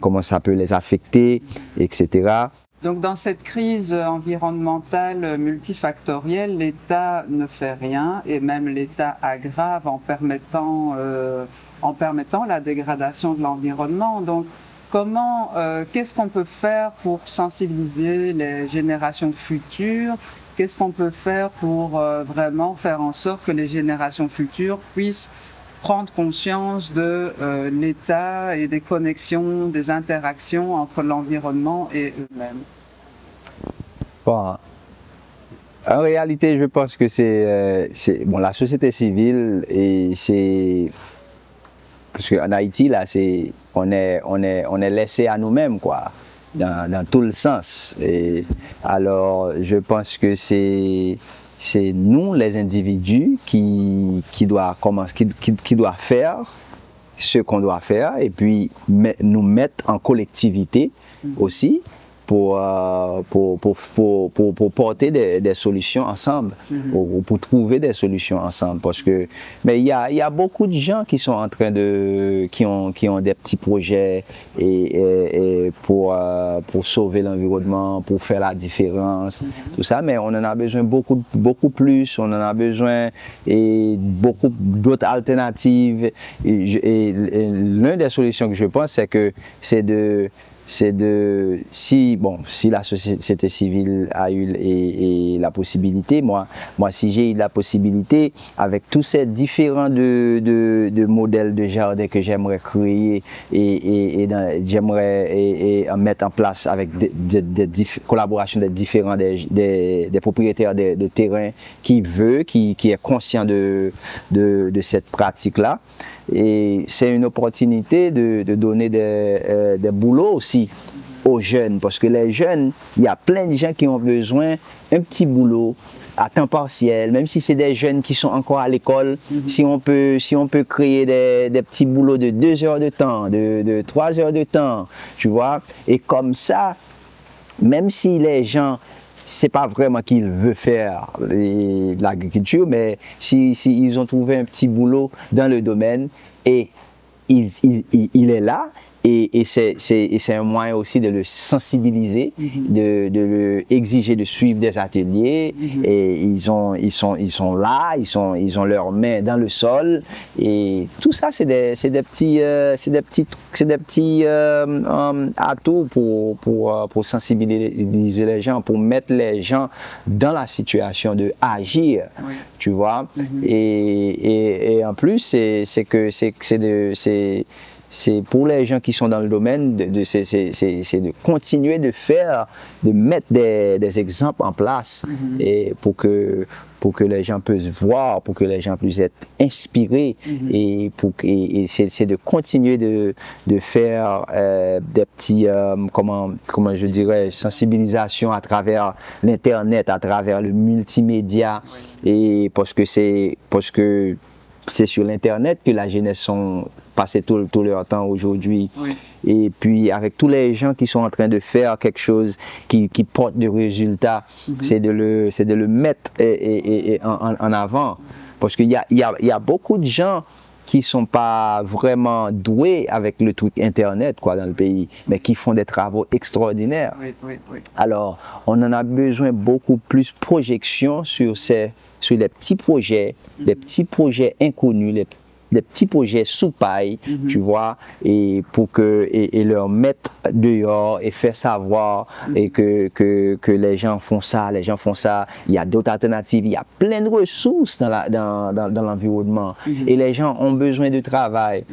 comment ça peut les affecter, etc. Donc dans cette crise environnementale multifactorielle, l'État ne fait rien, et même l'État aggrave en permettant la dégradation de l'environnement. Donc qu'est-ce qu'on peut faire pour sensibiliser les générations futures? Qu'est-ce qu'on peut faire pour vraiment faire en sorte que les générations futures puissent prendre conscience de l'état et des connexions, des interactions entre l'environnement et eux-mêmes? Bon, en réalité, je pense que c'est la société civile, et c'est parce qu'en Haïti là, on est laissé à nous-mêmes, quoi. dans tout le sens. Et alors, je pense que c'est nous, les individus, qui doit faire ce qu'on doit faire et puis nous mettre en collectivité aussi pour porter des solutions ensemble, pour trouver des solutions ensemble. Parce que mais il y a beaucoup de gens qui sont en train qui ont des petits projets et pour sauver l'environnement, pour faire la différence, tout ça, mais on en a besoin beaucoup plus, on en a besoin et beaucoup d'autres alternatives. Et l'une des solutions que je pense, c'est de si la société civile a eu la possibilité, moi si j'ai eu la possibilité, avec tous ces différents de modèles de jardin que j'aimerais créer et j'aimerais mettre en place avec des collaborations des différents des propriétaires de terrain qui est conscient de cette pratique-là. Et c'est une opportunité de donner des boulots aussi aux jeunes, parce que les jeunes, il y a plein de gens qui ont besoin d'un petit boulot à temps partiel, même si c'est des jeunes qui sont encore à l'école, si on peut créer des petits boulots de 2 heures de temps, de 3 heures de temps, tu vois, et comme ça, même si les gens c'est pas vraiment qu'ils veulent faire l'agriculture, mais ils ont trouvé un petit boulot dans le domaine et il est là. Et c'est un moyen aussi de le sensibiliser, de le exiger de suivre des ateliers. Et ils sont là, ils ont leurs mains dans le sol. Et tout ça, c'est des petits atouts pour sensibiliser les gens, pour mettre les gens dans la situation de agir, tu vois. Et en plus, c'est pour les gens qui sont dans le domaine, c'est de continuer de mettre des exemples en place et pour que les gens puissent voir, pour que les gens puissent être inspirés et c'est de continuer de faire des petits, comment je dirais, sensibilisation à travers l'internet, à travers le multimédia et parce que c'est sur l'internet que la jeunesse sont passés tout leur temps aujourd'hui. Et puis avec tous les gens qui sont en train de faire quelque chose qui porte des résultats, c'est de le mettre en avant. Parce qu'il y a beaucoup de gens qui ne sont pas vraiment doués avec le truc internet dans le pays, mais qui font des travaux extraordinaires. Alors, on en a besoin beaucoup plus de projection sur les petits projets, les petits projets inconnus, les petits projets sous paille, tu vois, et leur mettre dehors et faire savoir et que les gens font ça, il y a d'autres alternatives, il y a plein de ressources dans l'environnement et les gens ont besoin de travail,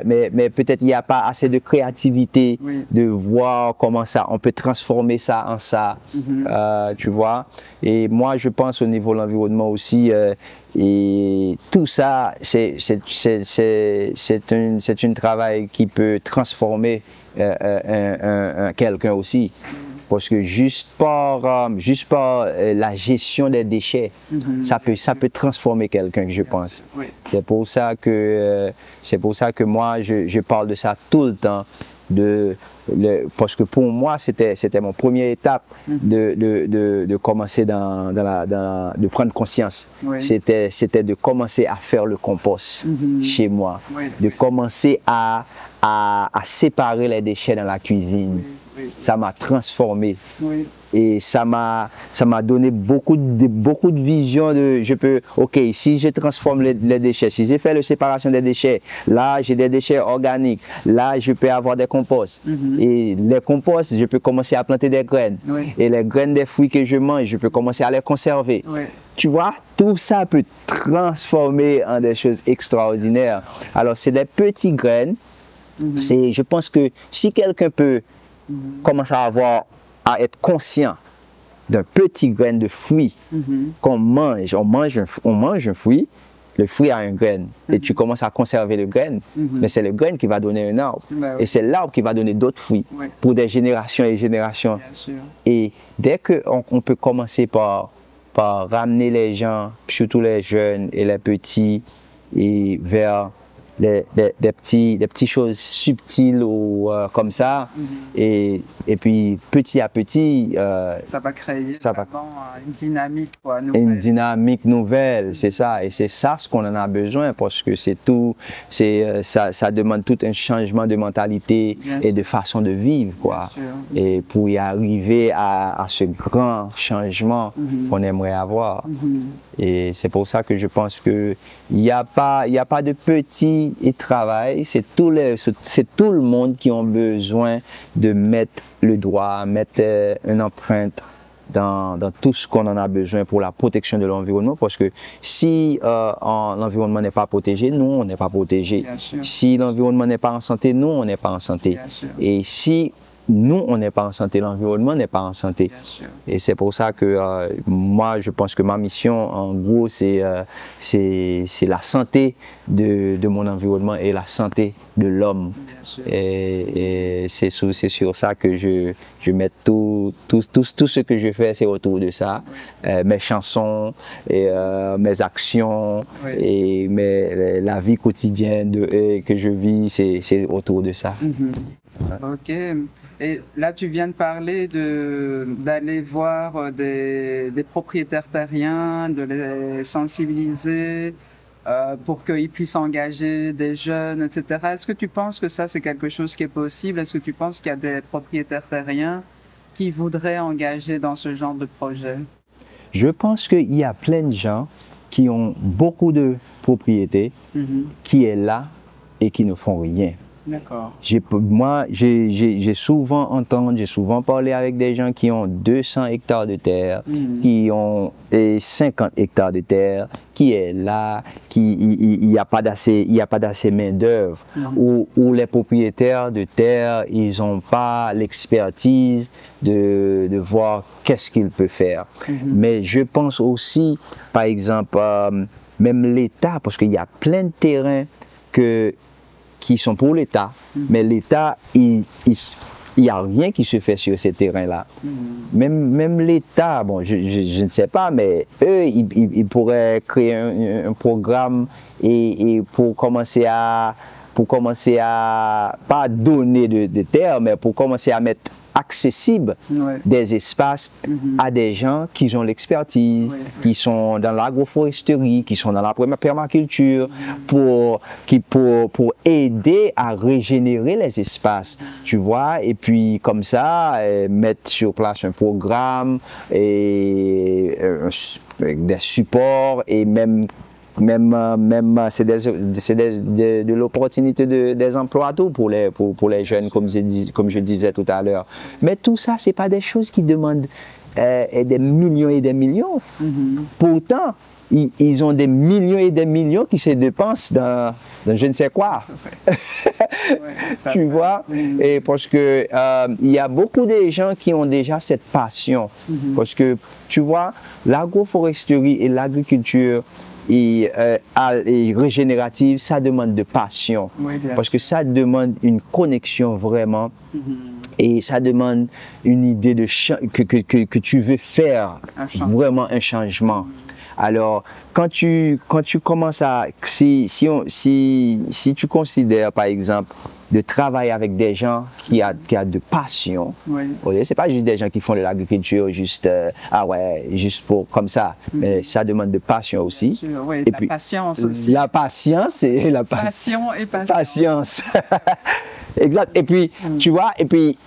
mais peut-être il n'y a pas assez de créativité de voir comment on peut transformer ça en ça, tu vois, et moi je pense au niveau de l'environnement aussi, et tout ça, c'est un travail qui peut transformer quelqu'un aussi. Parce que juste par la gestion des déchets, ça peut transformer quelqu'un, je pense. C'est pour ça que moi, je parle de ça tout le temps. Parce que pour moi, c'était mon première étape de commencer de prendre conscience. C'était de commencer à faire le compost chez moi, de commencer à séparer les déchets dans la cuisine. Ça m'a transformé. Et ça m'a donné beaucoup de vision si je transforme les déchets, si j'ai fait la séparation des déchets, là j'ai des déchets organiques, là je peux avoir des composts. Et les composts, je peux commencer à planter des graines. Et les graines des fruits que je mange, je peux commencer à les conserver. Tu vois, tout ça peut transformer en des choses extraordinaires. Alors c'est des petites graines. Je pense que si quelqu'un peut commencer à être conscient d'un petit grain de fruit qu'on mange, on mange un fruit, le fruit a une graine et tu commences à conserver le graine, mais c'est le graine qui va donner un arbre. Et c'est l'arbre qui va donner d'autres fruits pour des générations et générations. Et dès qu'on peut commencer par ramener les gens, surtout les jeunes et les petits, et vers des petites choses subtiles ou comme ça, et puis petit à petit ça va créer une dynamique, quoi, nouvelle. Une dynamique nouvelle, c'est ça, et c'est ça ce qu'on en a besoin, parce que c'est tout, ça demande tout un changement de mentalité et de façon de vivre, quoi. Et pour y arriver à ce grand changement qu'on aimerait avoir. Et c'est pour ça que je pense qu'il n'y a pas de petit travail, c'est tout le monde qui a besoin de mettre le doigt, mettre une empreinte dans tout ce qu'on en a besoin pour la protection de l'environnement, parce que si l'environnement n'est pas protégé, nous, on n'est pas protégés. Si l'environnement n'est pas en santé, nous, on n'est pas en santé. Et si nous, on n'est pas en santé, l'environnement n'est pas en santé. Et c'est pour ça que moi, je pense que ma mission, en gros, c'est la santé de mon environnement et la santé de l'homme. Et c'est sur ça que je mets tout ce que je fais, c'est autour de ça. Mes chansons, et, mes actions, et la vie quotidienne que je vis, c'est autour de ça. Ok. Et là, tu viens de parler d'aller voir des propriétaires terriens, de les sensibiliser pour qu'ils puissent engager des jeunes, etc. Est-ce que tu penses que ça, c'est quelque chose qui est possible? Est-ce que tu penses qu'il y a des propriétaires terriens qui voudraient engager dans ce genre de projet? Je pense qu'il y a plein de gens qui ont beaucoup de propriétés, qui est là et qui ne font rien. D'accord. Moi, j'ai souvent parlé avec des gens qui ont 200 hectares de terre, qui ont 50 hectares de terre, qui est là, il n'y a pas d'assez main d'œuvre, où les propriétaires de terre, ils n'ont pas l'expertise de voir qu'est-ce qu'ils peuvent faire. Mais je pense aussi, par exemple, même l'État, parce qu'il y a plein de terrains qui sont pour l'État, mais l'État, il n'y a rien qui se fait sur ces terrains-là. Même l'État, bon, je ne sais pas, mais eux, ils pourraient créer un programme et pour commencer à pas donner de terre, mais pour commencer à mettre accessible des espaces à des gens qui ont l'expertise, qui sont dans l'agroforesterie, qui sont dans la permaculture, pour aider à régénérer les espaces, tu vois, et puis comme ça, mettre sur place un programme et des supports et même c'est de l'opportunité des emplois pour les jeunes, comme je disais tout à l'heure. Mais tout ça, ce n'est pas des choses qui demandent des millions et des millions. Pourtant, ils ont des millions et des millions qui se dépensent dans je ne sais quoi. Tu vois? Et parce que il y a beaucoup de gens qui ont déjà cette passion. Parce que, tu vois, l'agroforesterie et l'agriculture et régénérative, ça demande de passion, parce que ça demande une connexion vraiment, et ça demande une idée que tu veux faire vraiment un changement. Alors, quand tu commences à, si tu considères par exemple de travailler avec des gens qui a de passion, c'est pas juste des gens qui font de l'agriculture juste juste pour comme ça, mais ça demande de passion aussi. Et puis patience aussi. La patience et la passion et patience. Exact. Et puis tu vois, et puis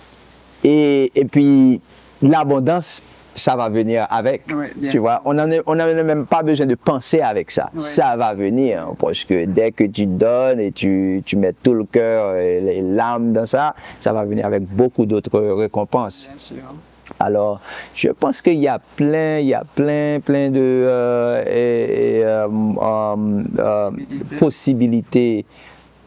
l'abondance, ça va venir avec, tu vois. On n'a même pas besoin de penser avec ça. Ça va venir, parce que dès que tu donnes et tu mets tout le cœur et les larmes dans ça, ça va venir avec beaucoup d'autres récompenses. Bien sûr. Alors, je pense qu'il y a plein de possibilités.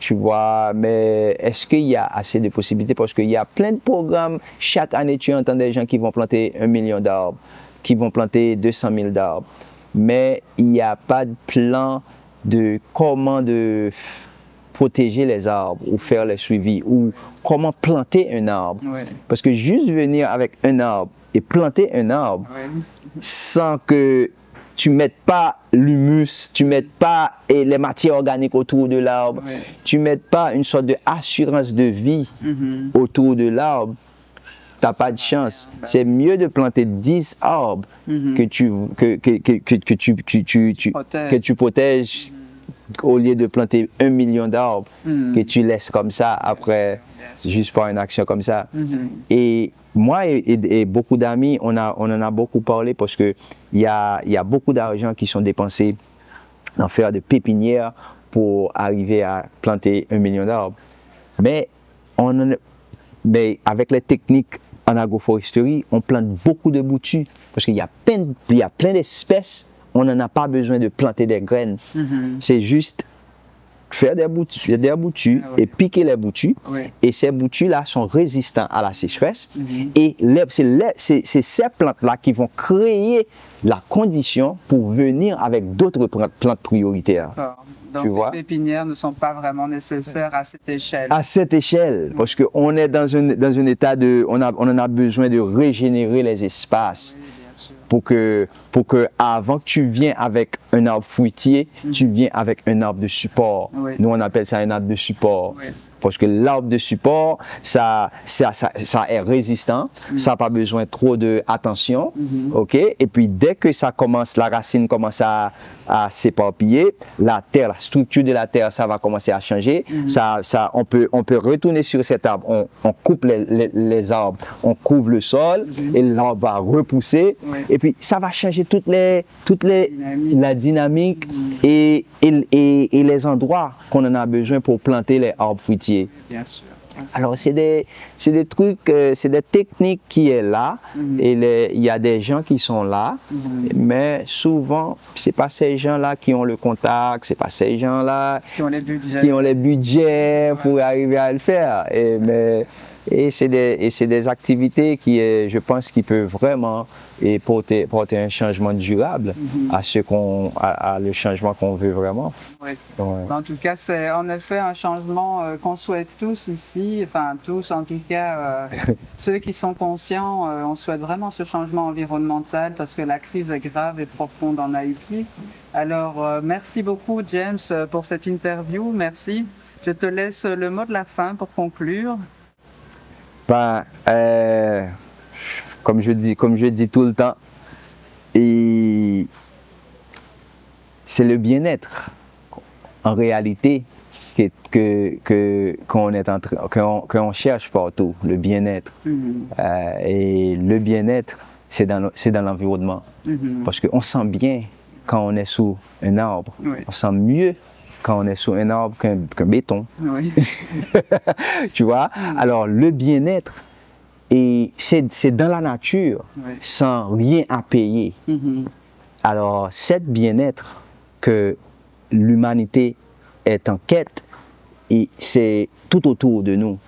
Tu vois, mais est-ce qu'il y a assez de possibilités? Parce qu'il y a plein de programmes. Chaque année, tu entends des gens qui vont planter 1 million d'arbres, qui vont planter 200 000 d'arbres. Mais il n'y a pas de plan de comment protéger les arbres ou faire le suivi ou comment planter un arbre. Ouais. Parce que juste venir avec un arbre et planter un arbre sans que tu mettes pas l'humus, tu mettes pas les matières organiques autour de l'arbre, tu mettes pas une sorte d'assurance de vie autour de l'arbre, tu n'as pas de chance. C'est mieux de planter 10 arbres que tu protèges au lieu de planter 1 million d'arbres que tu laisses comme ça après, juste par une action comme ça. Et moi et beaucoup d'amis, on en a beaucoup parlé parce qu'il y a beaucoup d'argent qui sont dépensés dans faire des pépinières pour arriver à planter 1 million d'arbres. Mais avec les techniques en agroforesterie, on plante beaucoup de boutures parce qu'il y a plein d'espèces. On n'en a pas besoin de planter des graines. C'est juste faire des boutures et piquer les boutures. Et ces boutures-là sont résistantes à la sécheresse. Et c'est ces plantes-là qui vont créer la condition pour venir avec d'autres plantes prioritaires. Donc les pépinières ne sont pas vraiment nécessaires à cette échelle. À cette échelle, parce qu'on est dans un état on en a besoin de régénérer les espaces. Pour que avant que tu viennes avec un arbre fruitier, tu viens avec un arbre de support. Nous, on appelle ça un arbre de support. Parce que l'arbre de support, ça est résistant, ça n'a pas besoin trop d'attention, ok? Et puis dès que la racine commence à s'éparpiller, la structure de la terre, ça va commencer à changer. On peut retourner sur cet arbre, on coupe les arbres, on couvre le sol et l'arbre va repousser. Et puis ça va changer la dynamique et les endroits qu'on en a besoin pour planter les arbres fruitiers. Bien sûr. Alors, c'est des trucs, c'est des techniques qui est là et il y a des gens qui sont là, mais souvent, c'est pas ces gens-là qui ont le contact, c'est pas ces gens-là qui ont les budgets pour arriver à le faire. Et c'est des activités qui, je pense, qui peuvent vraiment porter un changement durable à le changement qu'on veut vraiment. En tout cas, c'est en effet un changement qu'on souhaite tous ici, enfin tous en tout cas, ceux qui sont conscients, on souhaite vraiment ce changement environnemental parce que la crise est grave et profonde en Haïti. Alors, merci beaucoup James pour cette interview, merci. Je te laisse le mot de la fin pour conclure. Comme je dis tout le temps, c'est le bien-être en réalité qu'on cherche partout, le bien-être. Et le bien-être, c'est dans l'environnement. Parce qu'on sent bien quand on est sous un arbre. On sent mieux quand on est sous un arbre qu'un béton. Tu vois? Alors, le bien-être, c'est dans la nature, sans rien à payer. Alors, cet bien-être que l'humanité est en quête, et c'est tout autour de nous.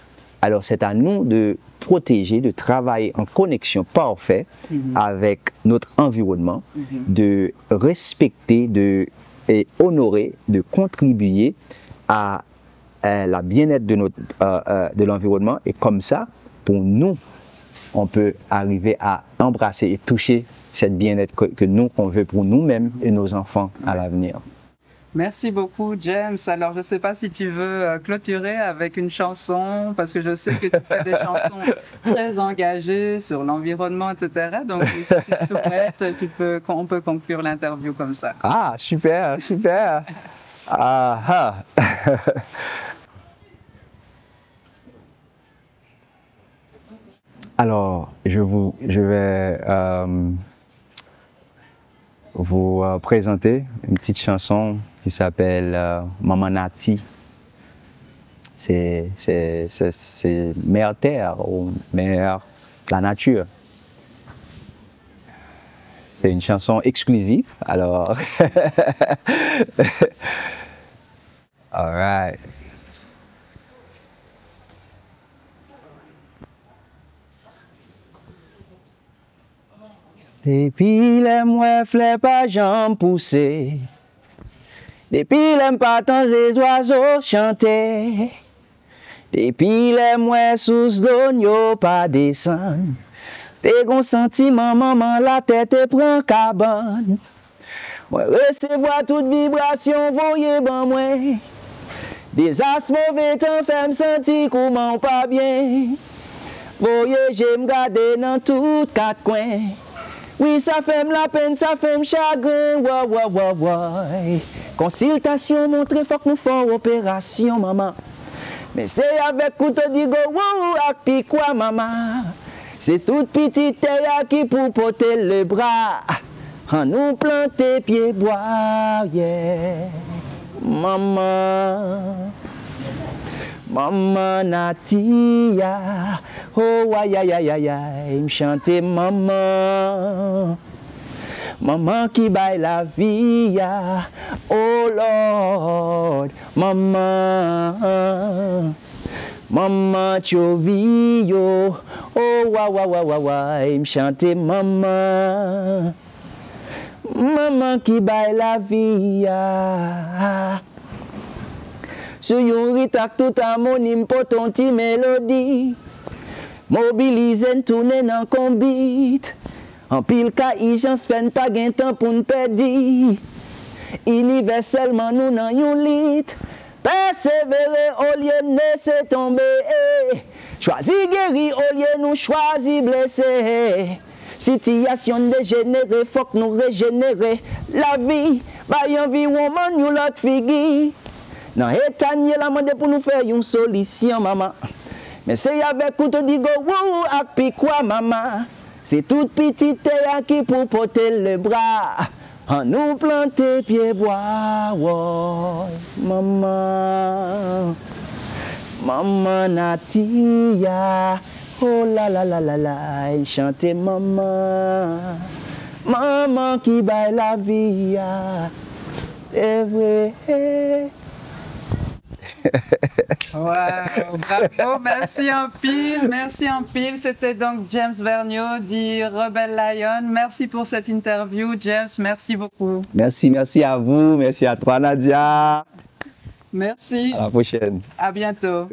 Alors, c'est à nous de protéger, de travailler en connexion parfaite avec notre environnement, de respecter, et honorer, de contribuer à la bien-être de l'environnement. Et comme ça, pour nous, on peut arriver à embrasser et toucher cette bien-être qu'on veut pour nous-mêmes et nos enfants à l'avenir. Merci beaucoup, James. Alors, je ne sais pas si tu veux clôturer avec une chanson, parce que je sais que tu fais des chansons très engagées sur l'environnement, etc. Donc, si tu souhaites, on peut conclure l'interview comme ça. Ah, super, super. Alors, je vais vous présenter une petite chanson qui s'appelle Maman Nati. C'est Mère Terre ou Mère la Nature. C'est une chanson exclusive, alors. All right. Depuis les mouettes pas j'en poussé, Depuis les patins des oiseaux chantaient, depuis les mouets sous l'eau pas descendre. T'es gon sentiment, maman, la tête prend cabane. Ouais, recevoir toute vibration, voyez ben moi. Des as mauvais temps fait me sentir comment pas bien. Voyez, j'aime garder dans tout quatre coins. Oui, ça fait la peine, ça fait me chagrin. Wa wa wa wa. Consultation montre faut que nous faisons opération, maman. Mais c'est avec couteau digo, wouh, ak pi quoi, maman. C'est toute petite terre qui pour porter le bras. En nous planter pieds bois, yeah. Maman. Maman Natia, oh aïe aïe aïe aïe aïe, me chanter maman, maman qui baille la vie, oh Lord, maman, maman Chovio, oh wa wa wa wa wa, me chanter maman, maman qui baille la vie. Sur yon ritak tout harmonie pour ton petit mélodie. Mobilisé tourner dans combit. En pile cas, j'en fait pas gain temps pour nous perdre. Universellement nous dans yon lit. Persévérer au lieu de laisser tomber. Choisir guérir au lieu de nous choisir blesser. Situation dégénérée, faut que nous régénérer. La vie, bah yon vie woman yon l'autre figure. Non, étagner la demande pour nous faire une solution, maman. Mais c'est avec couteau digo, wouh, ak pi quoi, maman. C'est toute petite terre qui pour porter le bras. En nous planter pieds bois, ouais, maman. Maman Natia, oh la la la la la, chantez maman. Maman qui baille la vie, c'est vrai. Wow, bravo, merci en pile, merci en pile. C'était donc James Vergniaud, dit Rebel Lion. Merci pour cette interview, James, merci beaucoup. Merci à vous, merci à toi Nadia. Merci. À la prochaine. À bientôt.